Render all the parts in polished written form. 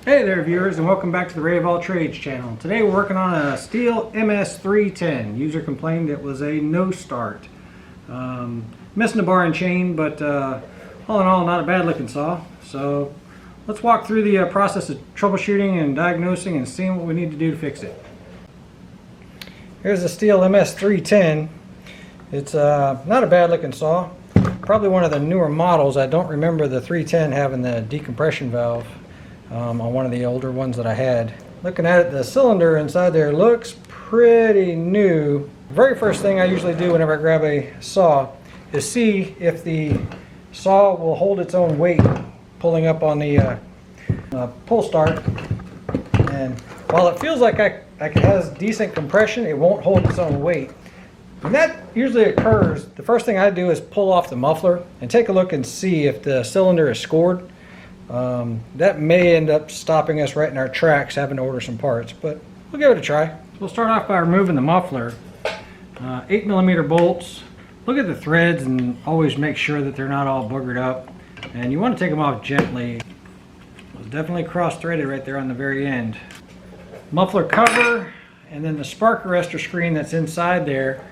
Hey there viewers, and welcome back to the Ray of All Trades channel. Today we're working on a Stihl MS310. User complained it was a no start. Missing the bar and chain, but all in all not a bad looking saw. So let's walk through the process of troubleshooting and diagnosing and seeing what we need to do to fix it. Here's the Stihl MS310. It's not a bad looking saw. Probably one of the newer models. I don't remember the 310 having the decompression valve. On one of the older ones that I had. Looking at it, the cylinder inside there looks pretty new. The very first thing I usually do whenever I grab a saw is see if the saw will hold its own weight pulling up on the pull start. And while it feels like it has decent compression, it won't hold its own weight. When that usually occurs, the first thing I do is pull off the muffler and take a look and see if the cylinder is scored. That may end up stopping us right in our tracks having to order some parts, but we'll give it a try. We'll start off by removing the muffler. 8mm bolts. Look at the threads and always make sure that they're not all boogered up. And you want to take them off gently. It was definitely cross-threaded right there on the very end. Muffler cover, and then the spark arrestor screen that's inside there.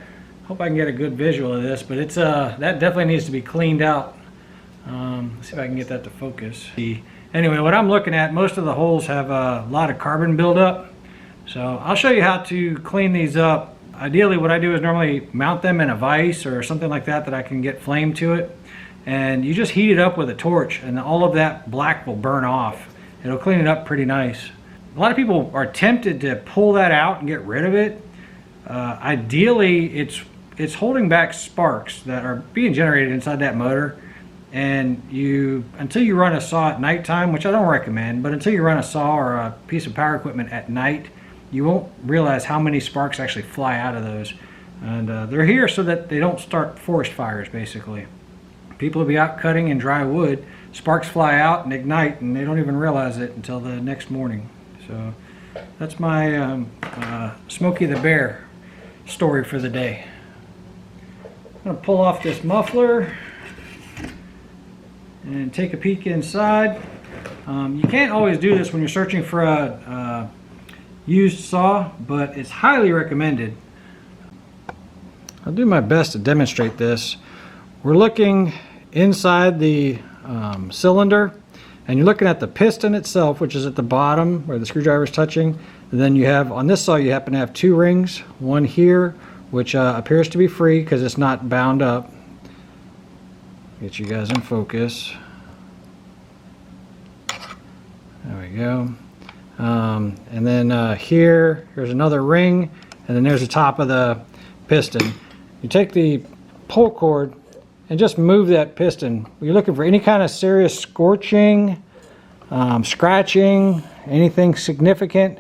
Hope I can get a good visual of this, but it's that definitely needs to be cleaned out. Let's see if I can get that to focus. Anyway, what I'm looking at, most of the holes have a lot of carbon buildup. So I'll show you how to clean these up. Ideally, what I do is normally mount them in a vise or something like that I can get flame to it. And you just heat it up with a torch and all of that black will burn off. It'll clean it up pretty nice. A lot of people are tempted to pull that out and get rid of it. Ideally, it's holding back sparks that are being generated inside that motor. And until you run a saw at nighttime, which I don't recommend, but until you run a saw or a piece of power equipment at night, you won't realize how many sparks actually fly out of those. And they're here so that they don't start forest fires, basically. People will be out cutting in dry wood, sparks fly out and ignite, and they don't even realize it until the next morning. So that's my Smokey the Bear story for the day. I'm going to pull off this muffler and take a peek inside. You can't always do this when you're searching for a used saw, but it's highly recommended. I'll do my best to demonstrate this. We're looking inside the cylinder, and you're looking at the piston itself, which is at the bottom where the screwdriver is touching. And then you have, on this saw, you happen to have two rings, one here, which appears to be free because it's not bound up. Get you guys in focus. There we go. And then here's another ring, and then there's the top of the piston. You take the pull cord and just move that piston. You're looking for any kind of serious scorching, scratching, anything significant.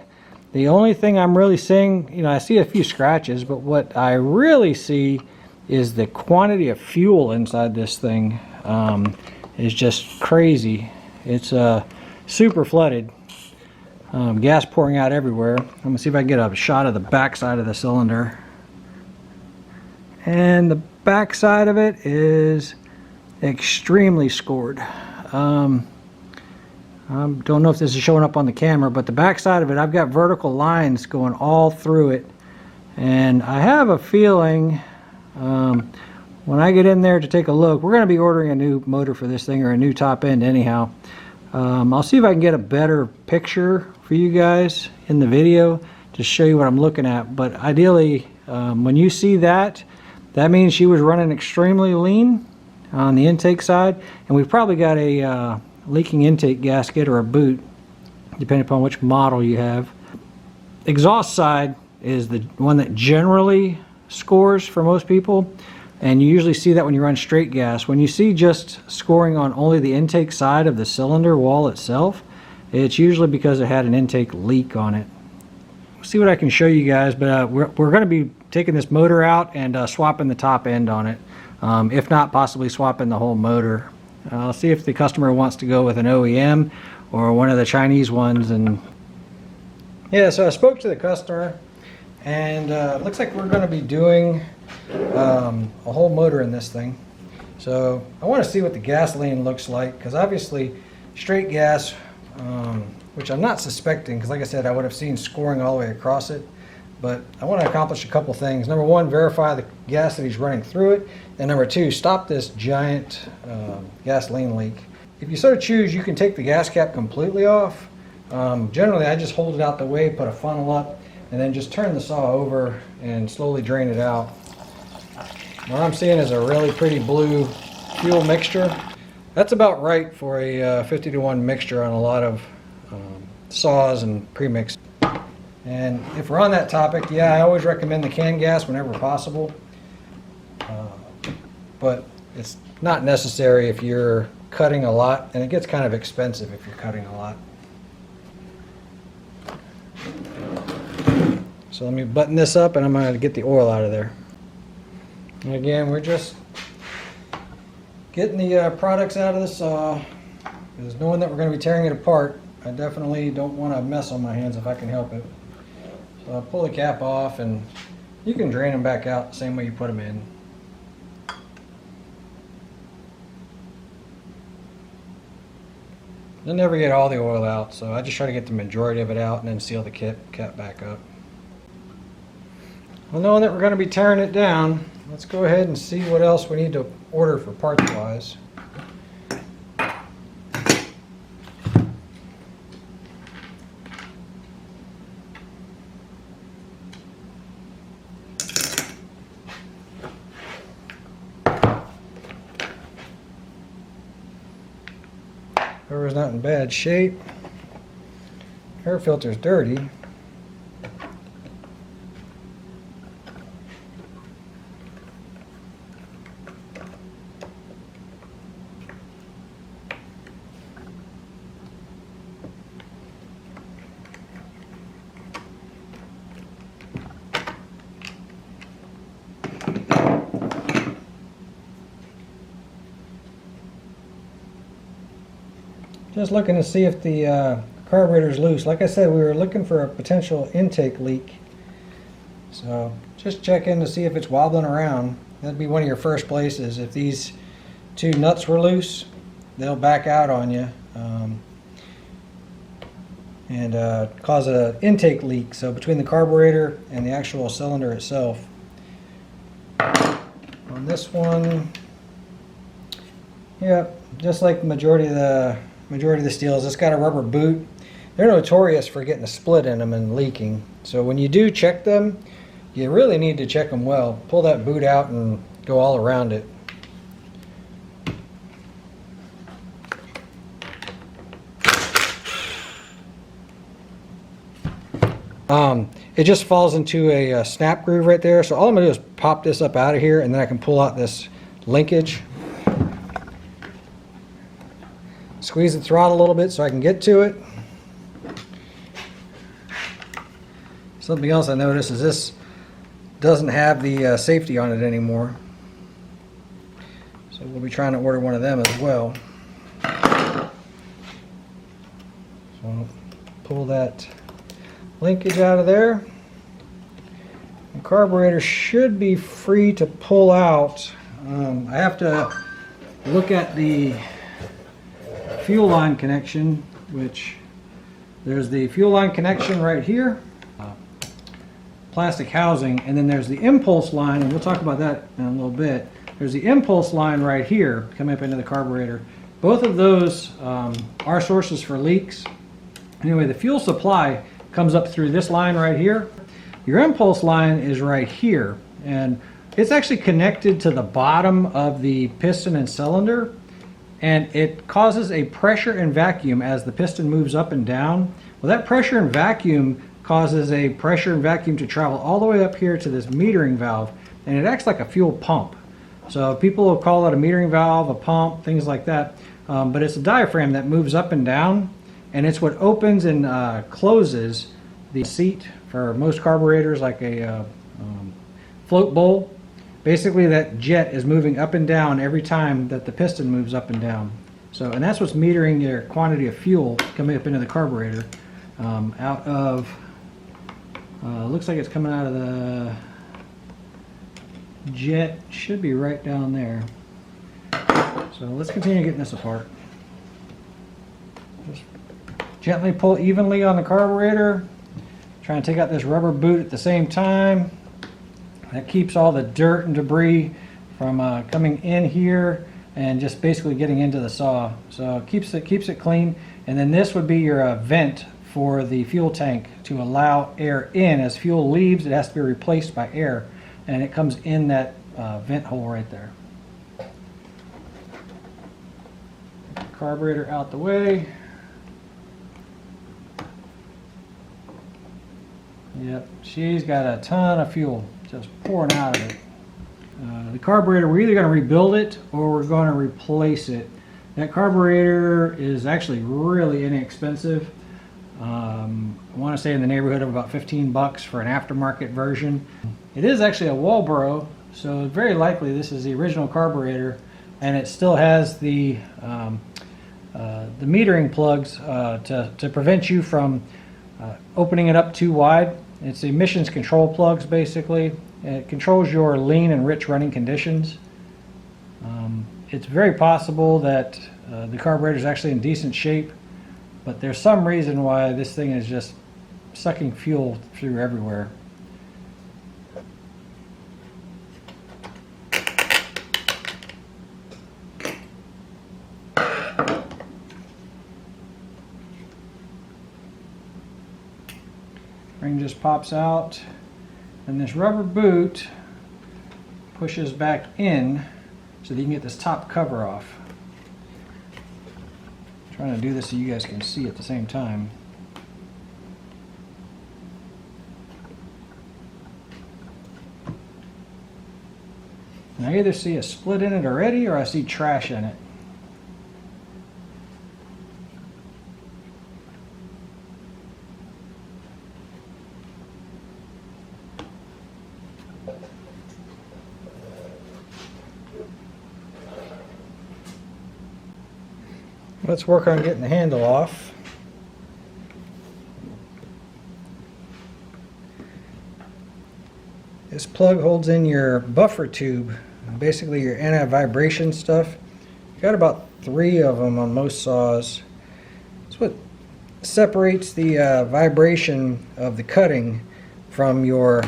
The only thing I'm really seeing, I see a few scratches, but what I really see is the quantity of fuel inside this thing is just crazy. It's super flooded. Gas pouring out everywhere. I'm gonna see if I can get a shot of the back side of the cylinder. And the back side of it is extremely scored. I don't know if this is showing up on the camera, but the back side of it, I've got vertical lines going all through it. And I have a feeling when I get in there to take a look, we're going to be ordering a new motor for this thing, or a new top end anyhow. I'll see if I can get a better picture for you guys in the video to show you what I'm looking at. But ideally, when you see that, that means she was running extremely lean on the intake side, and we've probably got a leaking intake gasket or a boot, depending upon which model you have. Exhaust side is the one that generally scores for most people, and you usually see that when you run straight gas. When you see just scoring on only the intake side of the cylinder wall itself, it's usually because it had an intake leak on it. See what I can show you guys, but we're going to be taking this motor out and swapping the top end on it, if not possibly swapping the whole motor. I'll see if the customer wants to go with an OEM or one of the Chinese ones. And yeah, so I spoke to the customer, and it looks like we're going to be doing a whole motor in this thing. So I want to see what the gasoline looks like, because obviously straight gas which I'm not suspecting, because like I said, I would have seen scoring all the way across it. But I want to accomplish a couple things. Number one, verify the gas that he's running through it. And number two, stop this giant gasoline leak. If you so choose, you can take the gas cap completely off. Generally, I just hold it out the way, put a funnel up, and then just turn the saw over and slowly drain it out. What I'm seeing is a really pretty blue fuel mixture. That's about right for a 50-to-1 mixture on a lot of saws and premix. And if we're on that topic, yeah, I always recommend the canned gas whenever possible. But it's not necessary if you're cutting a lot, and it gets kind of expensive if you're cutting a lot. So let me button this up, and I'm going to get the oil out of there. And again, we're just getting the products out of the saw, because knowing that we're going to be tearing it apart, I definitely don't want a mess on my hands if I can help it. So I'll pull the cap off, and you can drain them back out the same way you put them in. You'll never get all the oil out, so I just try to get the majority of it out and then seal the cap back up. Well, knowing that we're going to be tearing it down, let's go ahead and see what else we need to order for parts wise. Cover's not in bad shape. Air filter's dirty. Just looking to see if the carburetor's loose. Like I said, we were looking for a potential intake leak. So just check in to see if it's wobbling around. That'd be one of your first places. If these two nuts were loose, they'll back out on you and cause an intake leak. So between the carburetor and the actual cylinder itself. On this one, yeah, just like the majority of the Stihls, it's got a rubber boot. They're notorious for getting a split in them and leaking. So when you do check them, you really need to check them well. Pull that boot out and go all around it. It just falls into a snap groove right there. So all I'm going to do is pop this up out of here, and then I can pull out this linkage. Squeeze the throttle a little bit so I can get to it. Something else I noticed is this doesn't have the safety on it anymore. So we'll be trying to order one of them as well. So pull that linkage out of there. The carburetor should be free to pull out. I have to look at the fuel line connection, which there's the fuel line connection right here, plastic housing, and then there's the impulse line, and we'll talk about that in a little bit. There's the impulse line right here coming up into the carburetor. Both of those are sources for leaks. Anyway, the fuel supply comes up through this line right here. Your impulse line is right here, and it's actually connected to the bottom of the piston and cylinder, and it causes a pressure and vacuum as the piston moves up and down. Well, that pressure and vacuum causes a pressure and vacuum to travel all the way up here to this metering valve, and it acts like a fuel pump. So people will call it a metering valve, a pump, things like that, but it's a diaphragm that moves up and down, and it's what opens and closes the seat for most carburetors, like a float bowl. Basically, that jet is moving up and down every time that the piston moves up and down. So, and that's what's metering your quantity of fuel coming up into the carburetor. Out of, looks like it's coming out of the jet, should be right down there. So let's continue getting this apart. Just Gently pull evenly on the carburetor. Trying to take out this rubber boot at the same time. That keeps all the dirt and debris from coming in here and just basically getting into the saw. So it keeps it clean. And then this would be your vent for the fuel tank to allow air in. As fuel leaves, it has to be replaced by air, and it comes in that vent hole right there. Carburetor out the way. Yep, she's got a ton of fuel just pouring out of it. The carburetor, we're either going to rebuild it or we're going to replace it. That carburetor is actually really inexpensive. I want to say in the neighborhood of about 15 bucks for an aftermarket version. It is actually a Walbro, so very likely this is the original carburetor, and it still has the metering plugs to prevent you from opening it up too wide. It's the emissions control plugs basically. It controls your lean and rich running conditions. It's very possible that the carburetor is actually in decent shape, but there's some reason why this thing is just sucking fuel through everywhere. Ring just pops out, and this rubber boot pushes back in so that you can get this top cover off. I'm trying to do this so you guys can see at the same time. And I either see a split in it already or I see trash in it. Let's work on getting the handle off. This plug holds in your buffer tube, basically your anti-vibration stuff. You've got about 3 of them on most saws. It's what separates the vibration of the cutting from your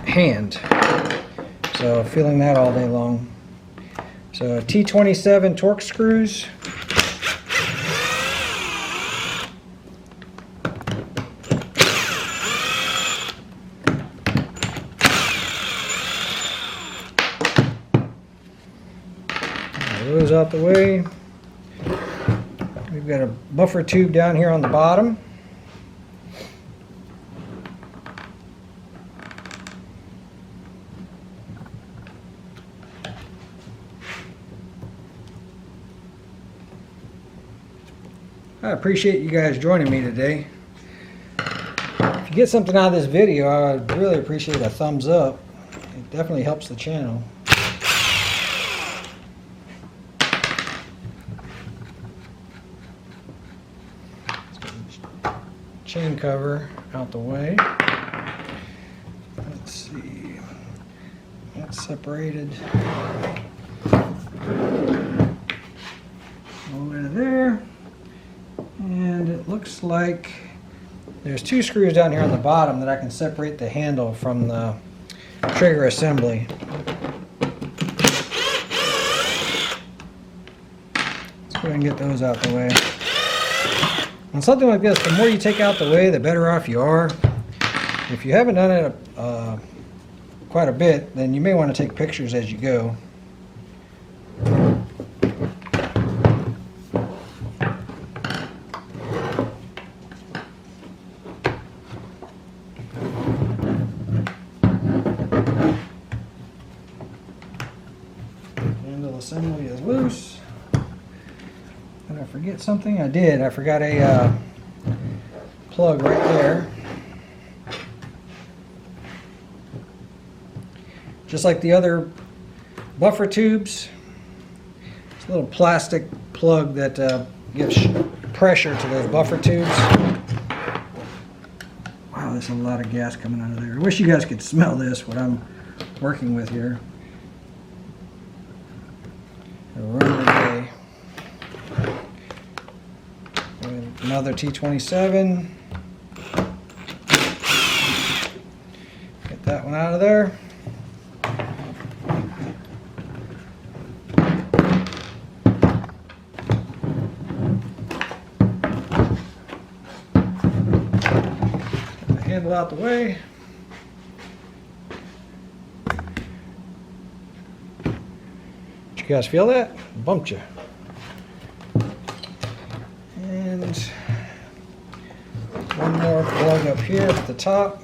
hand. So feeling that all day long. So T27 Torx screws. Those out the way. We've got a buffer tube down here on the bottom. I appreciate you guys joining me today. If you get something out of this video, I would really appreciate a thumbs up. It definitely helps the channel. Chain cover out the way. Let's see. That's separated. All the way to there. And it looks like there's 2 screws down here on the bottom that I can separate the handle from the trigger assembly. Let's go ahead and get those out the way. On something like this, the more you take out the way, the better off you are. If you haven't done it quite a bit, then you may want to take pictures as you go. Handle assembly is loose. Did I forget something? I did. I forgot a plug right there. Just like the other buffer tubes, it's a little plastic plug that gives pressure to those buffer tubes. Wow, there's a lot of gas coming out of there. I wish you guys could smell this, what I'm working with here. Run the day. Melt another T27. Get that one out of there. Get the handle out the way. Did you guys feel that? Bumped you. And one more plug up here at the top.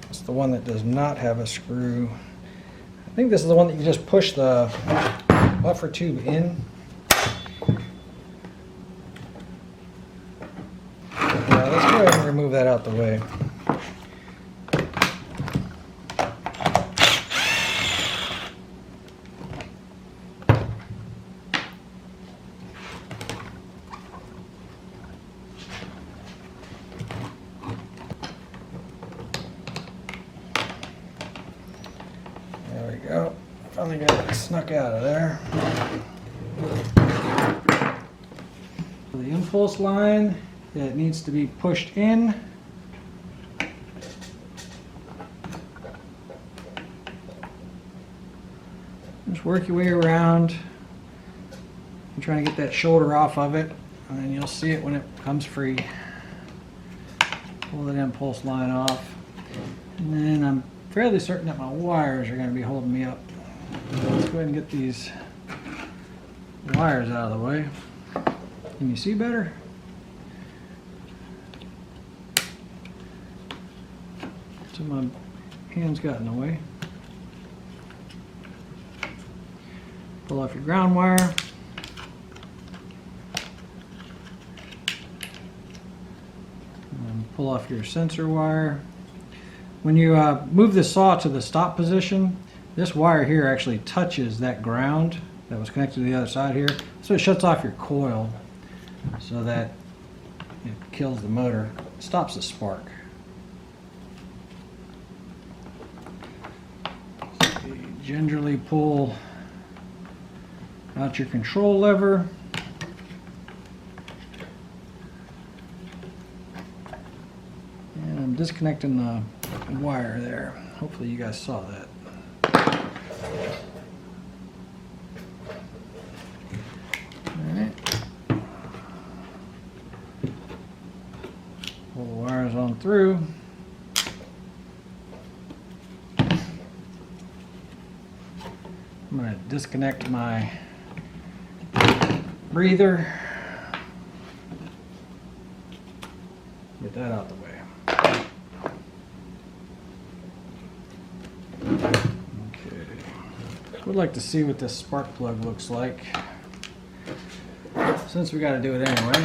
It's the one that does not have a screw. I think this is the one that you just push the buffer tube in. Let's go ahead and remove that out the way. There we go. Finally got it snuck out of there. The impulse line, it needs to be pushed in. Just work your way around and try to get that shoulder off of it, and then you'll see it when it comes free. Pull that impulse line off, and then I'm fairly certain that my wires are going to be holding me up. Let's go ahead and get these wires out of the way. Can you see better? So my hands got in the way. Pull off your ground wire. And pull off your sensor wire. When you move the saw to the stop position, this wire here actually touches that ground that was connected to the other side here. So it shuts off your coil so that it kills the motor, stops the spark. So you gingerly pull out your control lever. And I'm disconnecting the wire there. Hopefully you guys saw that. Alright. Pull the wires on through. I'm going to disconnect my breather. Get that out the way. Okay. Would like to see what this spark plug looks like. Since we got to do it anyway.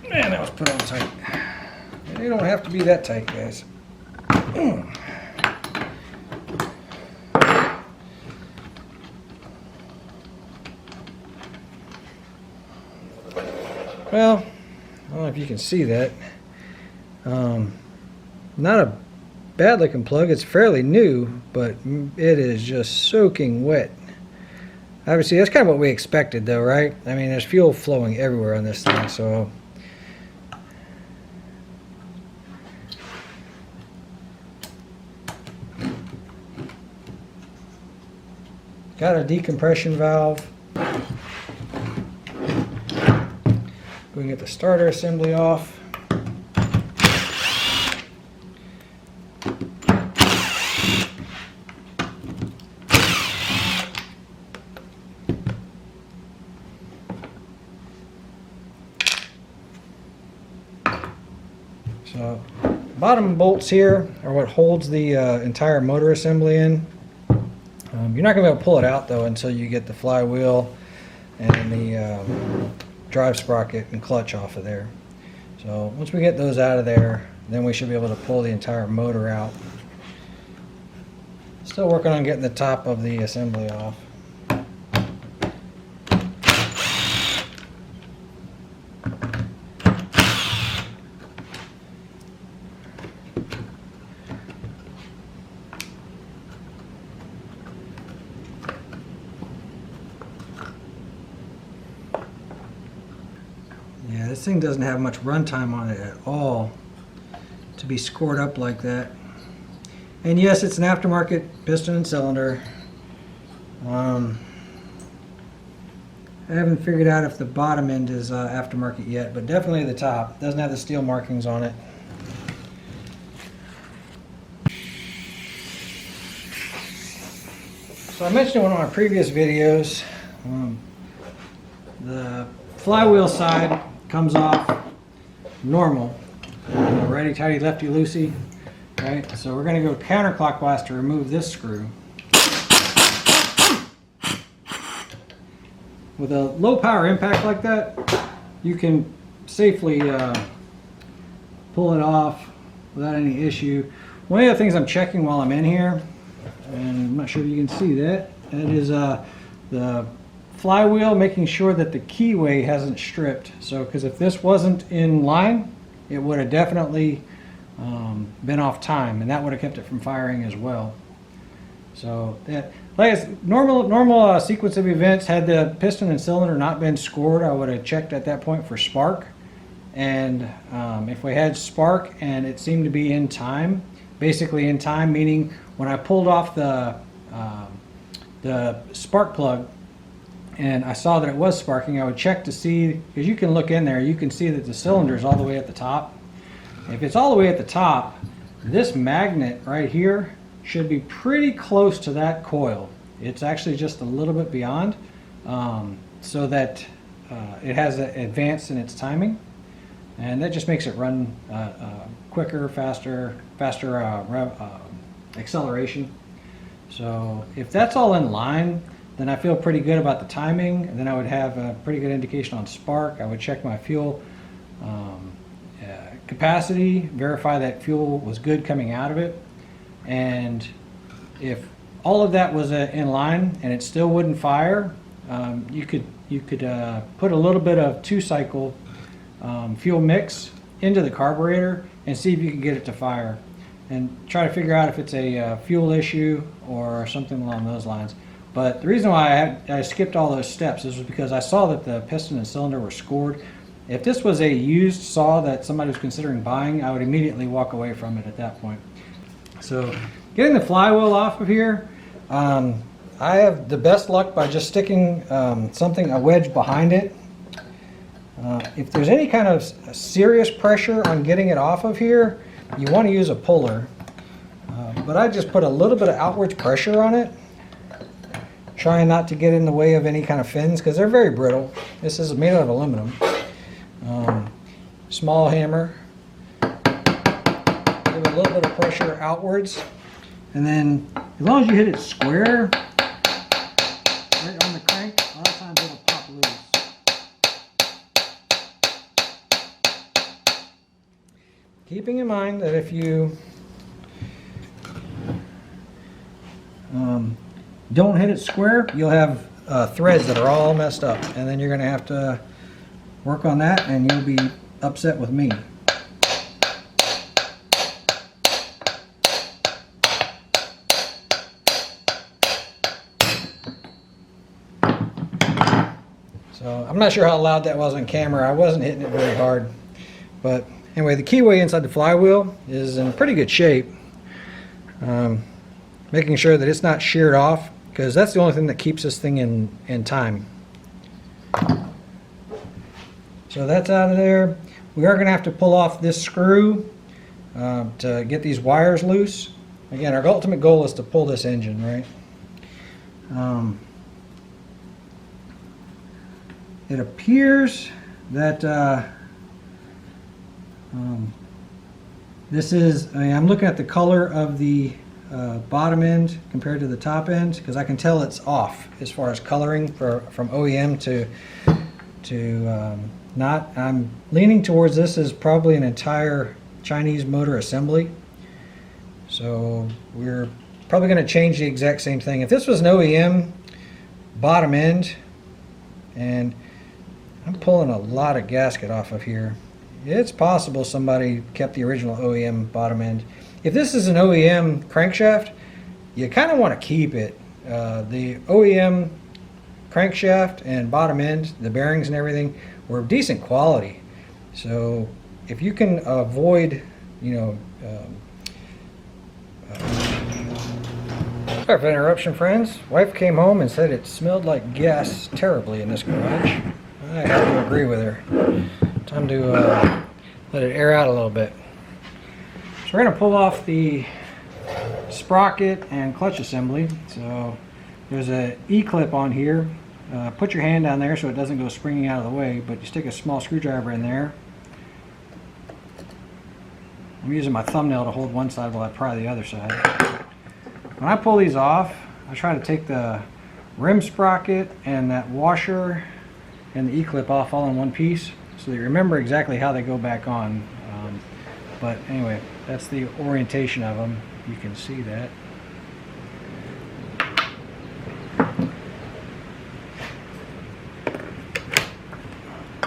Man, that was put on tight. They don't have to be that tight, guys. Well, I don't know if you can see that. Not a bad looking plug. It's fairly new, but it is just soaking wet. Obviously, that's kind of what we expected, though, right? I mean, there's fuel flowing everywhere on this thing, so. Got a decompression valve. We can get the starter assembly off. So, bottom bolts here are what holds the entire motor assembly in. You're not going to be able to pull it out though until you get the flywheel and the drive sprocket and clutch off of there. So once we get those out of there, then we should be able to pull the entire motor out. Still working on getting the top of the assembly off. this thing doesn't have much runtime on it at all to be scored up like that. And yes, it's an aftermarket piston and cylinder. I haven't figured out if the bottom end is aftermarket yet, but definitely the top. It doesn't have the steel markings on it. So I mentioned in one of my previous videos, the flywheel side comes off normal, righty tighty lefty loosey, right? So we're going to go counterclockwise to remove this screw. With a low power impact like that, you can safely pull it off without any issue. One of the things I'm checking while I'm in here, and I'm not sure if you can see that, that is the flywheel, making sure that the keyway hasn't stripped. So, because if this wasn't in line, it would have definitely been off time, and that would have kept it from firing as well. So that, like normal sequence of events, had the piston and cylinder not been scored, I would have checked at that point for spark. And if we had spark and it seemed to be in time, basically in time meaning when I pulled off the spark plug and I saw that it was sparking, I would check to see, because you can look in there, you can see that the cylinder is all the way at the top. If it's all the way at the top, this magnet right here should be pretty close to that coil. It's actually just a little bit beyond, so that it has advanced in its timing, and that just makes it run quicker, faster acceleration. So if that's all in line, then I feel pretty good about the timing, and then I would have a pretty good indication on spark. I would check my fuel capacity, verify that fuel was good coming out of it, and if all of that was in line and it still wouldn't fire, you could put a little bit of 2-cycle fuel mix into the carburetor and see if you can get it to fire, and try to figure out if it's a fuel issue or something along those lines. But the reason why I skipped all those steps is because I saw that the piston and cylinder were scored. If this was a used saw that somebody was considering buying, I would immediately walk away from it at that point. So getting the flywheel off of here, I have the best luck by just sticking a wedge behind it. If there's any kind of serious pressure on getting it off of here, you want to use a puller. But I just put a little bit of outwards pressure on it, trying not to get in the way of any kind of fins, because they're very brittle. This is made out of aluminum. Small hammer. Give it a little bit of pressure outwards, and then as long as you hit it square right on the crank, a lot of times it'll pop loose. Keeping in mind that if you don't hit it square, you'll have threads that are all messed up, and then you're going to have to work on that, and you'll be upset with me. So I'm not sure how loud that was on camera. I wasn't hitting it very hard. But anyway, the keyway inside the flywheel is in pretty good shape. Making sure that it's not sheared off, because that's the only thing that keeps this thing in time. So that's out of there. We are going to have to pull off this screw to get these wires loose. Again, our ultimate goal is to pull this engine, right? It appears that this is, I'm looking at the color of the bottom end compared to the top end, because I can tell it's off as far as coloring from OEM to not. I'm leaning towards this as probably an entire Chinese motor assembly. So we're probably going to change the exact same thing. If this was an OEM bottom end, and I'm pulling a lot of gasket off of here, it's possible somebody kept the original OEM bottom end. If this is an OEM crankshaft, you kind of want to keep it. The OEM crankshaft and bottom end, the bearings and everything, were decent quality. So if you can avoid, sorry for the interruption, friends. Wife came home and said it smelled like gas terribly in this garage. I have to agree with her. Time to let it air out a little bit. So we're going to pull off the sprocket and clutch assembly. So there's a E-clip on here. Put your hand down there so it doesn't go springing out of the way, but you stick a small screwdriver in there. I'm using my thumbnail to hold one side while I pry the other side. When I pull these off, I try to take the rim sprocket and that washer and the E-clip off all in one piece so that you remember exactly how they go back on. But anyway, that's the orientation of them. You can see that.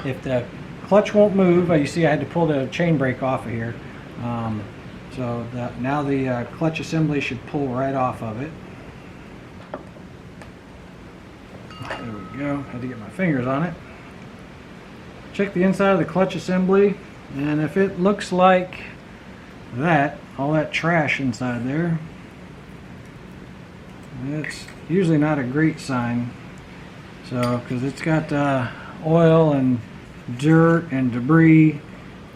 If the clutch won't move, you see I had to pull the chain brake off of here. Now the clutch assembly should pull right off of it. There we go. Had to get my fingers on it. Check the inside of the clutch assembly, and if it looks like that, all that trash inside there, it's usually not a great sign. So, because it's got oil and dirt and debris,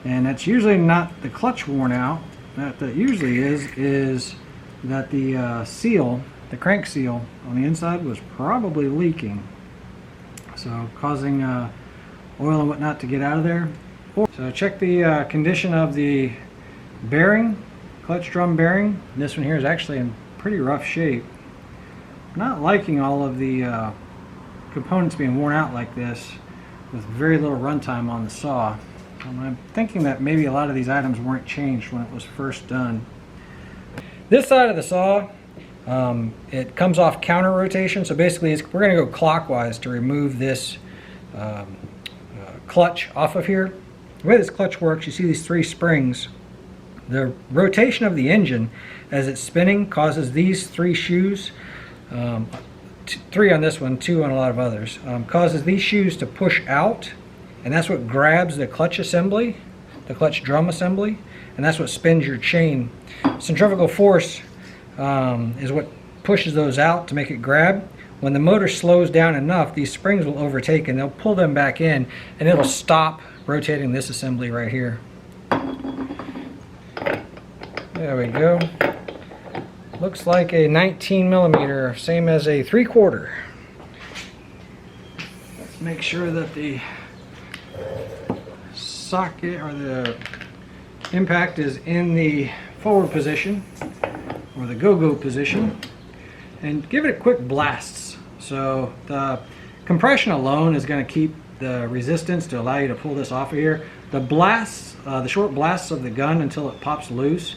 and that's usually not the clutch worn out. That usually is that the seal, the crank seal on the inside was probably leaking, so causing oil and whatnot to get out of there. So check the condition of the bearing, clutch drum bearing. This one here is actually in pretty rough shape. Not liking all of the components being worn out like this with very little runtime on the saw. I'm thinking that maybe a lot of these items weren't changed when it was first done. This side of the saw, it comes off counter rotation, so basically we're going to go clockwise to remove this clutch off of here. The way this clutch works, you see these three springs. The rotation of the engine as it's spinning causes these three shoes, three on this one, two on a lot of others, causes these shoes to push out, and that's what grabs the clutch assembly, the clutch drum assembly, and that's what spins your chain. Centrifugal force is what pushes those out to make it grab. When the motor slows down enough, these springs will overtake and they'll pull them back in, and it'll stop rotating this assembly right here. There we go. Looks like a 19 millimeter, same as a 3/4. Let's make sure that the socket or the impact is in the forward position or the go-go position, and give it a quick blasts. So the compression alone is going to keep the resistance to allow you to pull this off of here. The blasts, the short blasts of the gun until it pops loose,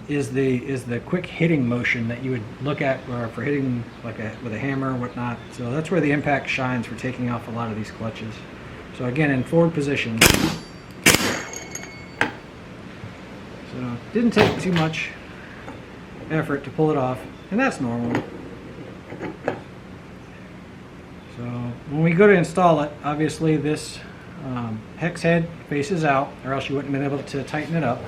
is the quick hitting motion that you would look at for hitting like with a hammer or whatnot. So that's where the impact shines for taking off a lot of these clutches. So again, in forward position. So didn't take too much effort to pull it off, and that's normal. So when we go to install it, obviously this hex head faces out, or else you wouldn't have been able to tighten it up.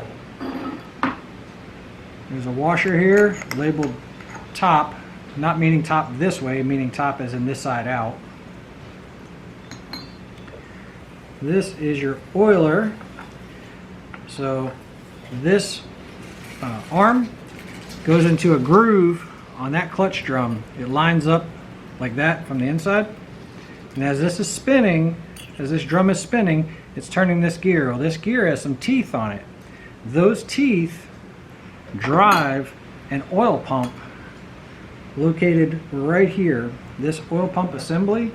There's a washer here labeled top, not meaning top this way, meaning top as in this side out. This is your oiler. So this arm goes into a groove on that clutch drum. It lines up like that from the inside. And as this is spinning, as this drum is spinning, it's turning this gear. Well, this gear has some teeth on it. Those teeth drive an oil pump located right here. This oil pump assembly,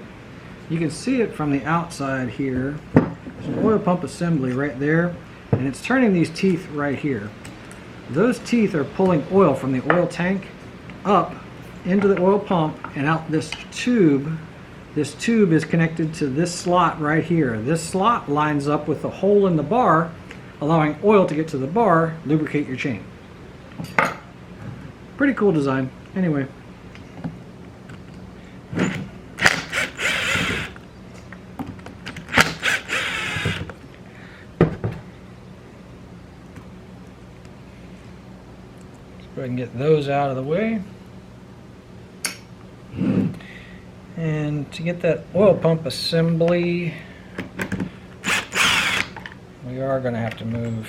you can see it from the outside here. There's an oil pump assembly right there, and it's turning these teeth right here. Those teeth are pulling oil from the oil tank up into the oil pump and out this tube. This tube is connected to this slot right here. This slot lines up with the hole in the bar, allowing oil to get to the bar, lubricate your chain. Pretty cool design. Anyway. Go ahead and get those out of the way. And to get that oil pump assembly, we are going to have to move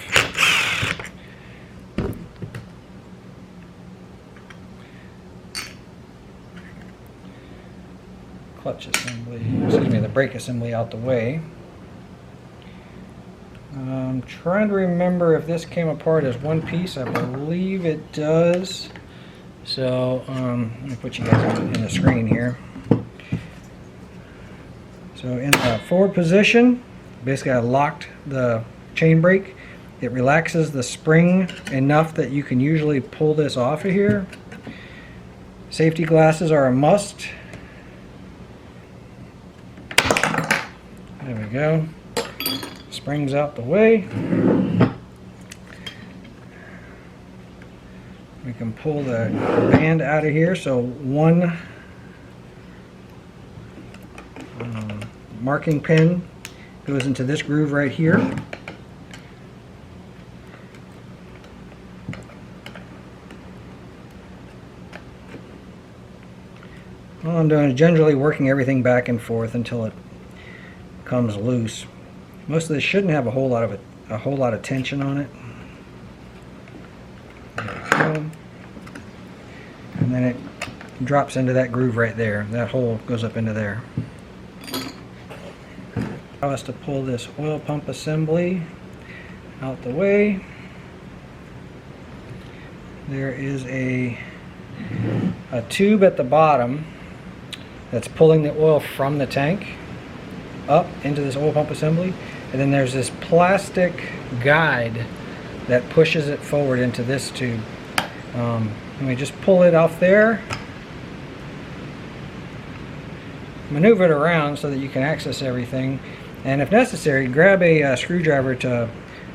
clutch assembly, excuse me, the brake assembly out the way. I'm trying to remember if this came apart as one piece. I believe it does. So let me put you guys in the screen here. So in the forward position, basically I locked the chain brake. It relaxes the spring enough that you can usually pull this off of here. Safety glasses are a must. There we go. Springs out the way. We can pull the band out of here. So one marking pin goes into this groove right here. All I'm doing is generally working everything back and forth until it comes loose. Most of this shouldn't have a whole lot of tension on it. There we go. And then it drops into that groove right there. That hole goes up into there. Allow us to pull this oil pump assembly out the way. There is a tube at the bottom that's pulling the oil from the tank up into this oil pump assembly, and then there's this plastic guide that pushes it forward into this tube. And we just pull it off there, maneuver it around so that you can access everything, and if necessary grab a screwdriver to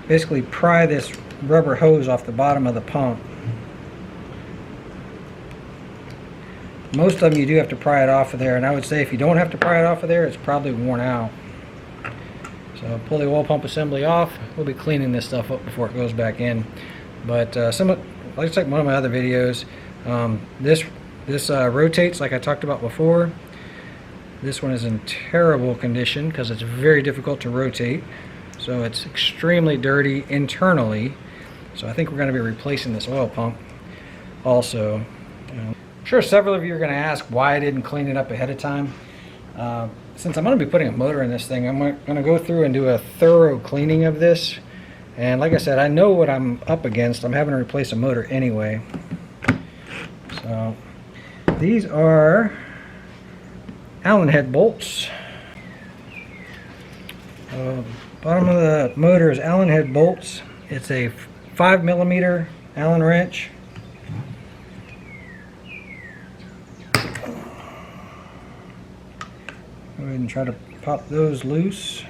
basically pry this rubber hose off the bottom of the pump. Most of them you do have to pry it off of there, and I would say if you don't have to pry it off of there, it's probably worn out. So pull the oil pump assembly off. We'll be cleaning this stuff up before it goes back in. But like one of my other videos, this rotates like I talked about before. This one is in terrible condition because it's very difficult to rotate. So it's extremely dirty internally. So I think we're going to be replacing this oil pump also. I'm sure several of you are going to ask why I didn't clean it up ahead of time. Since I'm going to be putting a motor in this thing, I'm going to go through and do a thorough cleaning of this. And like I said, I know what I'm up against. I'm having to replace a motor anyway. So these are Allen head bolts. Bottom of the motor is Allen head bolts. It's a 5mm Allen wrench. Go ahead and try to pop those loose.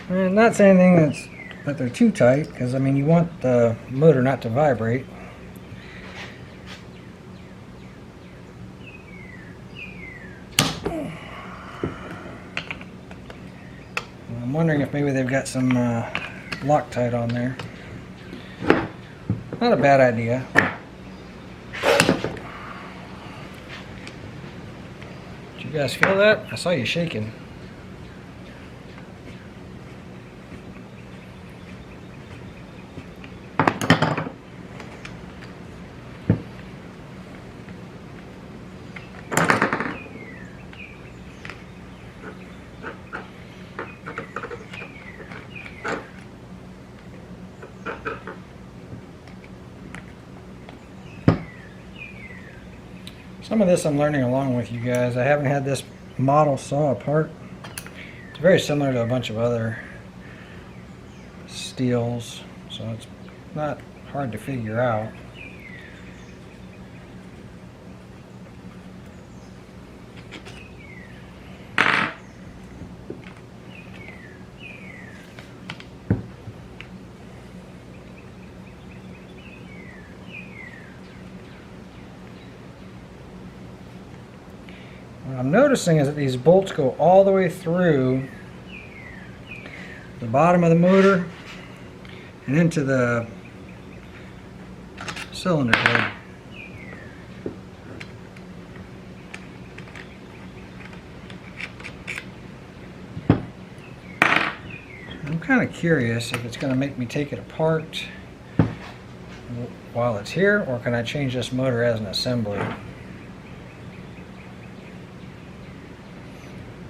And not saying anything that they're too tight, because I mean you want the motor not to vibrate. I'm wondering if maybe they've got some Loctite on there. Not a bad idea. Did you guys feel that? I saw you shaking. Some of this I'm learning along with you guys. I haven't had this model saw apart. It's very similar to a bunch of other Stihls, so it's not hard to figure out. What I'm noticing is that these bolts go all the way through the bottom of the motor and into the cylinder head. I'm kind of curious if it's going to make me take it apart while it's here, or can I change this motor as an assembly?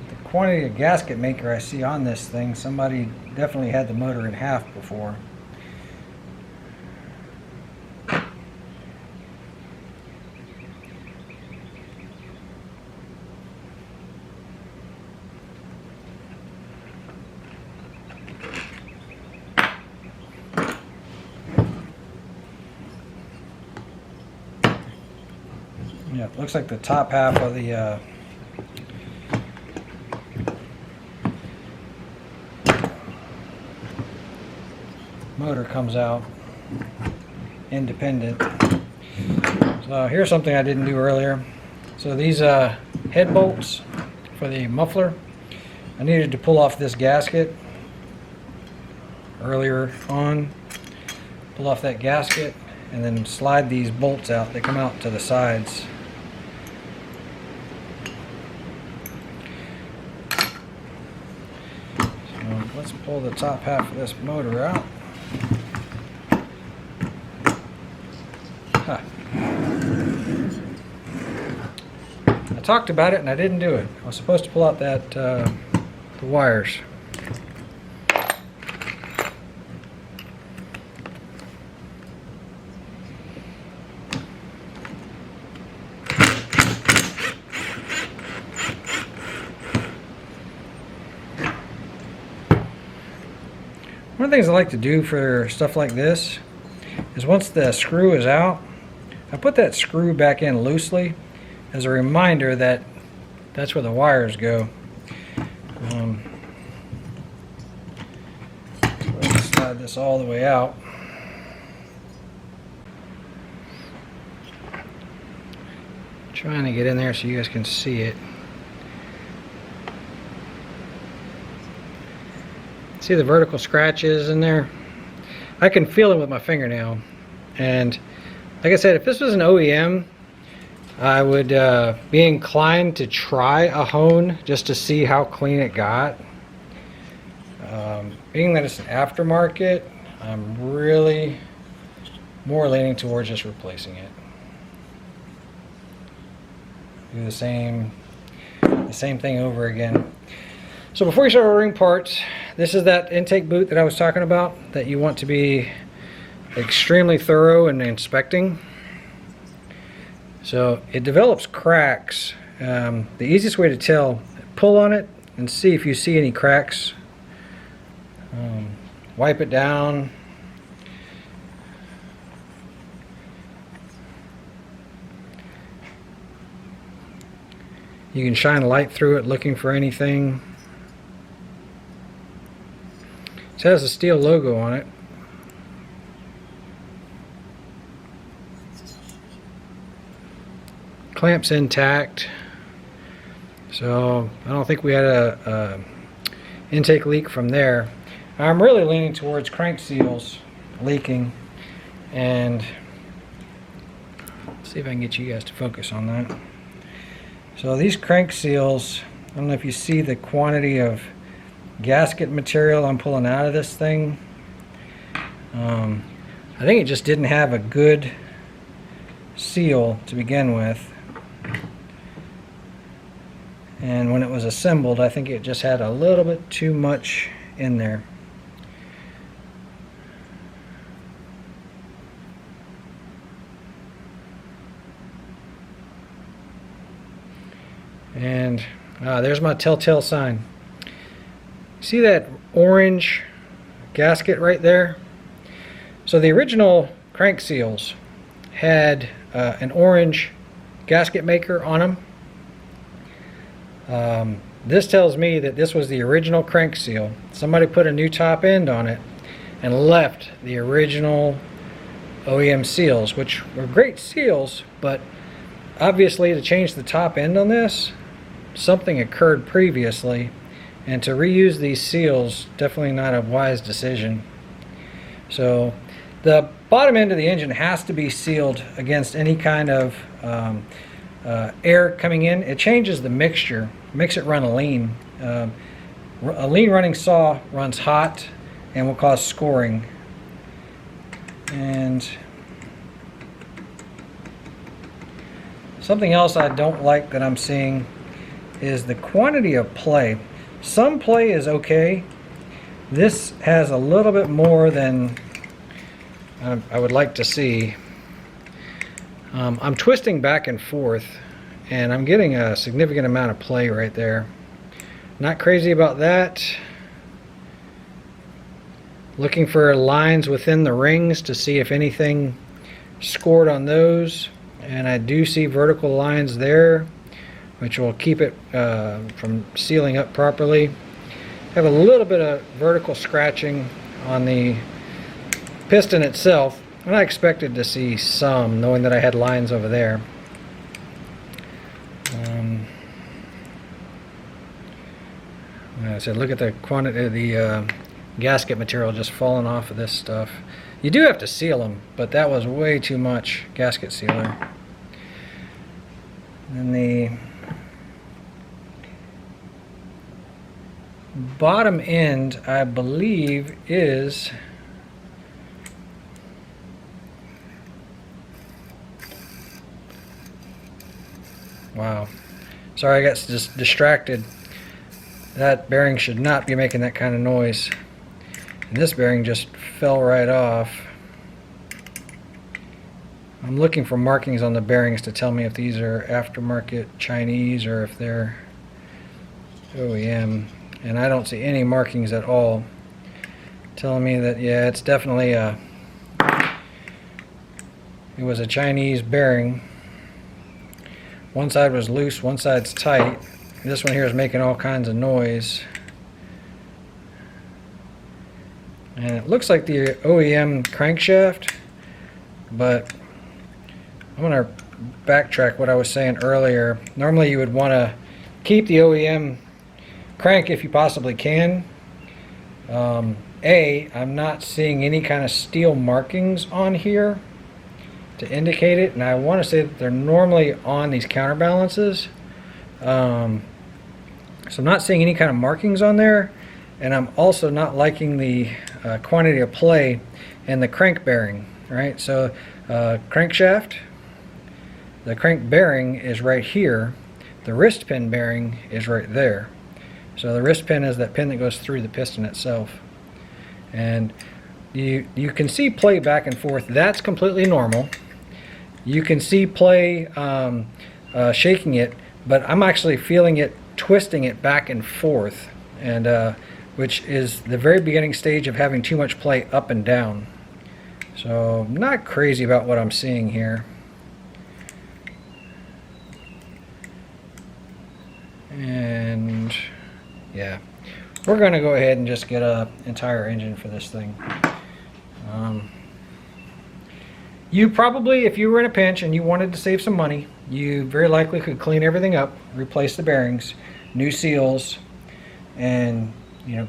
The quantity of gasket maker I see on this thing, somebody definitely had the motor in half before. Yeah, it looks like the top half of the motor comes out independent. So here's something I didn't do earlier. So these head bolts for the muffler, I needed to pull off this gasket earlier on. Pull off that gasket and then slide these bolts out. They come out to the sides. So let's pull the top half of this motor out. I talked about it and I didn't do it. I was supposed to pull out that the wires. One of the things I like to do for stuff like this is once the screw is out, I put that screw back in loosely as a reminder that that's where the wires go. So let's slide this all the way out. Trying to get in there so you guys can see it. See the vertical scratches in there? I can feel it with my fingernail. And like I said, if this was an OEM, I would be inclined to try a hone just to see how clean it got. Being that it's an aftermarket, I'm really more leaning towards just replacing it. Do the same thing over again. So before you start ordering parts, this is that intake boot that I was talking about that you want to be extremely thorough in inspecting. So it develops cracks. The easiest way to tell, pull on it and see if you see any cracks. Wipe it down. You can shine a light through it looking for anything. It has a Stihl logo on it. Clamp's intact, so I don't think we had a intake leak from there. I'm really leaning towards crank seals leaking, and let's see if I can get you guys to focus on that. So these crank seals, I don't know if you see the quantity of gasket material I'm pulling out of this thing. I think it just didn't have a good seal to begin with. And when it was assembled, I think it just had a little bit too much in there. And there's my telltale sign. See that orange gasket right there? So the original crank seals had an orange gasket maker on them. This tells me that this was the original crank seal. Somebody put a new top end on it and left the original OEM seals, which were great seals, but obviously to change the top end on this something occurred previously, and to reuse these seals, definitely not a wise decision. So the bottom end of the engine has to be sealed against any kind of air coming in. It changes the mixture, makes it run lean. A lean running saw runs hot and will cause scoring. And something else I don't like that I'm seeing is the quantity of play. Some play is okay. This has a little bit more than I would like to see. I'm twisting back and forth, and I'm getting a significant amount of play right there. Not crazy about that. Looking for lines within the rings to see if anything scored on those, and I do see vertical lines there, which will keep it from sealing up properly. Have a little bit of vertical scratching on the piston itself, and I expected to see some, knowing that I had lines over there. Like I said, look at the quantity of the gasket material just falling off of this stuff. You do have to seal them, but that was way too much gasket sealer. And the bottom end, I believe, is wow. Sorry, I got just distracted. That bearing should not be making that kind of noise. And this bearing just fell right off. I'm looking for markings on the bearings to tell me if these are aftermarket Chinese or if they're OEM. And I don't see any markings at all telling me that, yeah, it's definitely it was a Chinese bearing. One side was loose, one side's tight. This one here is making all kinds of noise. And it looks like the OEM crankshaft, but I'm going to backtrack what I was saying earlier. Normally you would want to keep the OEM crank if you possibly can. I'm not seeing any kind of steel markings on here to indicate it, and I want to say that they're normally on these counterbalances. So I'm not seeing any kind of markings on there, and I'm also not liking the quantity of play and the crank bearing. Right, so crankshaft, the crank bearing is right here. The wrist pin bearing is right there. So the wrist pin is that pin that goes through the piston itself. And you can see play back and forth. That's completely normal. You can see play shaking it, but I'm actually feeling it twisting it back and forth, and which is the very beginning stage of having too much play up and down. So I'm not crazy about what I'm seeing here. And yeah, we're going to go ahead and just get an entire engine for this thing. You probably, if you were in a pinch and you wanted to save some money, you very likely could clean everything up, replace the bearings, new seals, and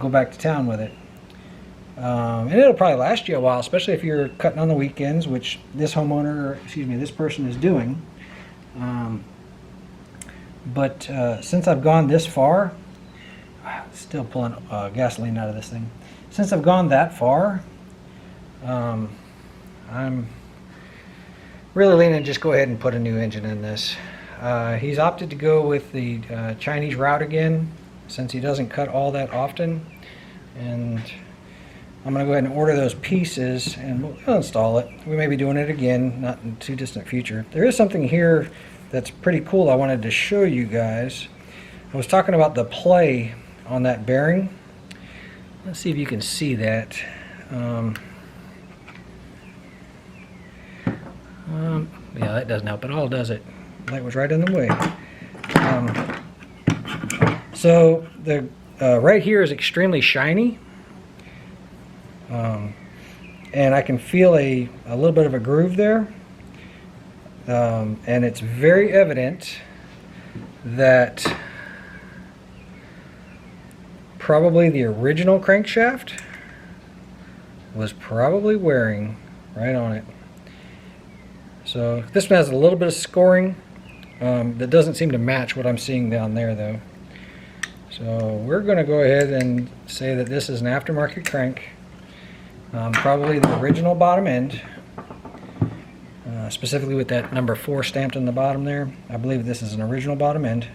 go back to town with it. And it'll probably last you a while, especially if you're cutting on the weekends, which this this person is doing. But since I've gone this far, still pulling gasoline out of this thing. Since I've gone that far, I'm really leaning to just go ahead and put a new engine in this. He's opted to go with the Chinese route again, since he doesn't cut all that often. And I'm going to go ahead and order those pieces, and we'll install it. We may be doing it again, not in too distant future. There is something here that's pretty cool I wanted to show you guys. I was talking about the play on that bearing. Let's see if you can see that. Yeah, that doesn't help at all, does it? That was right in the way. So the right here is extremely shiny, and I can feel a little bit of a groove there, and it's very evident that probably the original crankshaft was probably wearing right on it. So this one has a little bit of scoring that doesn't seem to match what I'm seeing down there though. So we're going to go ahead and say that this is an aftermarket crank, probably the original bottom end, specifically with that number 4 stamped on the bottom there. I believe this is an original bottom end,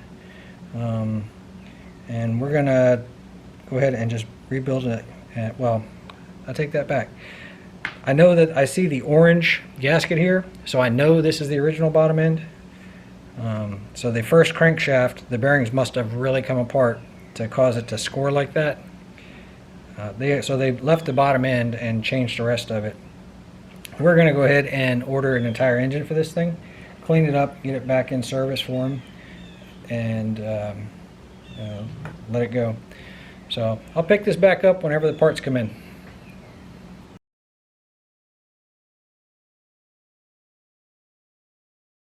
and we're going to go ahead and just rebuild it. Well, I'll take that back. I know that I see the orange gasket here, so I know this is the original bottom end. So the first crankshaft, the bearings must have really come apart to cause it to score like that. So they left the bottom end and changed the rest of it. We're going to go ahead and order an entire engine for this thing, clean it up, get it back in service for them, and let it go. So I'll pick this back up whenever the parts come in.